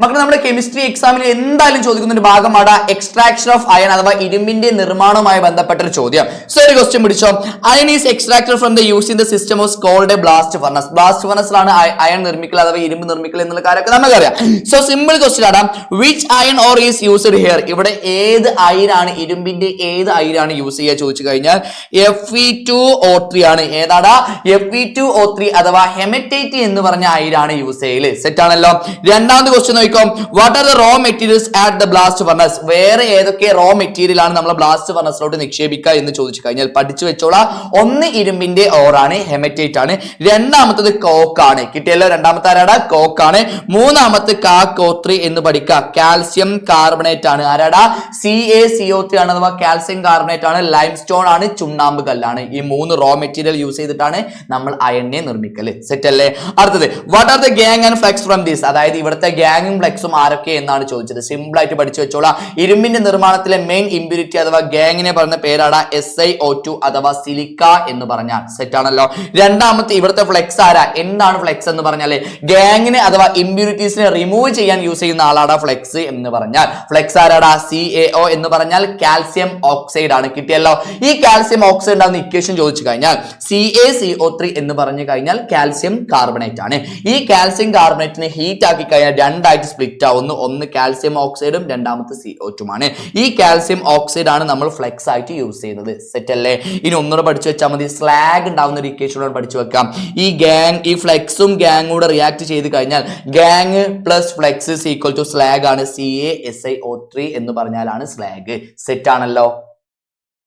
മക്കളെ നമ്മുടെ കെമിസ്ട്രി എക്സാമിൽ എന്തായാലും ചോദിക്കുന്ന ഒരു ഭാഗമാണ് എക്സ്ട്രാക്ഷൻ ഓഫ് അയൺ അഥവാ ഇരുമ്പിന്റെ നിർമ്മാണവുമായി ബന്ധപ്പെട്ട ഒരു ചോദ്യം. സോ ഒരു ക്വസ്റ്റ്യൻ പിടിച്ചോ. Iron is extracted from the use in the system of cold a blast furnace. Blast ഫർണസിലാണ് അയൺ നിർമ്മിക്കൽ അഥവാ ഇരുമ്പ് നിർമ്മിക്കൽ എന്നുള്ള കാര്യമൊക്കെ നമുക്കറിയാം. സോ സിമ്പിൾ ക്വസ്റ്റ്യൻ ആണ്, which iron ore is used here. ഇവിടെ ഏത് അയിരാണ്, ഇരുമ്പിന്റെ ഏത് അയിരാണ് യൂസ് ചെയ്യുക ചോദിച്ചു കഴിഞ്ഞാൽ Fe2O3 ആണ്. ഏതാടാ? Fe2O3 അഥവാ ഹെമറ്റൈറ്റ് എന്ന് പറഞ്ഞ അയിരാണ് യൂസ് ചെയ്യല്. സെറ്റ് ആണല്ലോ. രണ്ടാമത്തെ ക്വസ്റ്റ്യൻ നോക്കിക്കോ. What are the raw materials at the blast furnace. വേറെ ഏതൊക്കെ റോ മെറ്റീരിയൽ ആണ് നമ്മൾ ബ്ലാസ്റ്റ് ഫർണസിലോട്ട് നിക്ഷേപിക്കുക എന്ന് ചോദിച്ചു കഴിഞ്ഞാൽ പഠിച്ചു വെച്ചോളാം. ഒന്ന് ഇരുമ്പിന്റെ ഓറാണ്, ഹെമറ്റൈറ്റ് ആണ്. രണ്ടാമത്തത് കോക്ക് ആണ്. കിട്ടിയല്ലോ. രണ്ടാമത്തെ ആരാടാ? കോക്ക് ആണ്. മൂന്നാമത്തെ CaCO3 എന്ന് പഠിക്കുക. കാൽസ്യം കാർബണേറ്റ് ആണ്. ആരാടാ? CaCO3 ആണ് അഥവാ കാൽസ്യം കാർബണേറ്റ് ആണ്. ലൈം സ്റ്റോൺ ആണ്, ചുണ്ണാമ്പ് കല്ലാണ്. ഈ മൂന്ന് റോ മെറ്റീരിയൽ യൂസ് ചെയ്തിട്ടാണ് നമ്മൾ അയണിനെ നിർമ്മിക്കല്. സെറ്റ് അല്ലേ? അടുത്തത് what are the gang and flex from this. അതായത് ഇവിടുത്തെ ഗ്യാങ്ങും ഫ്ലെക്സും ആരൊക്കെ എന്നാണ് ചോദിച്ചത്. സിമ്പിൾ ആയിട്ട് പഠിച്ചു വെച്ചോളാം. ഇരുമ്പിന്റെ നിർമ്മാണത്തിലെ മെയിൻ ഇമ്പ്യൂരിറ്റി അഥവാ ഗ്യാങ്ങിനെ പറഞ്ഞ പേരാണ് SiO2 അഥവാ സിലിക്ക എന്ന് പറഞ്ഞാൽ. സെറ്റ് ആണല്ലോ. രണ്ടാമത്തെ ഇവിടുത്തെ ഫ്ലെക്സ് ആരാ? എന്താണ് ഫ്ലെക്സ് എന്ന് പറഞ്ഞാല് ഗ്യാങ്ങിനെ അഥവാ ഇമ്പ്യൂരിറ്റീസിനെ റിമൂവ് ചെയ്യാൻ യൂസ് ചെയ്യുന്ന ആളാണ് ഫ്ലെക്സ് എന്ന് പറഞ്ഞാൽ. ഫ്ലെക്സ് ആരാടാ? CaO എന്ന് പറഞ്ഞാൽ കാൽസ്യം ഓക്സൈഡ് ആണ്. കിട്ടിയല്ലോ. ഈ കാൽസ്യം ഓക്സൈഡ് ആവുന്ന ഇക്വേഷൻ ചോദിച്ചു കഴിഞ്ഞാൽ CaCO3 എന്ന് പറഞ്ഞു കഴിഞ്ഞാൽ കാൽസ്യം കാർബണേറ്റ് ആണ്. ഈ കാൽസ്യം കാർബണേറ്റിനെ ഹീറ്റ് ആക്കി കഴിഞ്ഞാൽ രണ്ടായിട്ട് സ്പ്ലിറ്റ് ആവുന്നു. ഒന്ന് കാൽസ്യം ഓക്സൈഡും രണ്ടാമത്തെ CO2 ആണ്. ഈ കാൽസ്യം ഓക്സൈഡ് ആണ് നമ്മൾ ഫ്ലെക്സ് ആയിട്ട് യൂസ് ചെയ്യുന്നത്. സെറ്റ് അല്ലേ? ഇനി ഒന്നുകൂടെ പഠിച്ചു വെച്ചാൽ മതി. സ്ലാഗ് ഉണ്ടാവുന്ന ഒരു ഇക്വേഷൻ പഠിച്ചു വെക്കാം. ഈ ഫ്ലെക്സും ഗ്യാങ് കൂടെ റിയാക്ട് ചെയ്ത് കഴിഞ്ഞാൽ gangue plus flux equal to slag ആണ്. CaSiO3 എന്ന് പറഞ്ഞാലാണ് സ്ലാഗ്. സെറ്റ് ആണല്ലോ.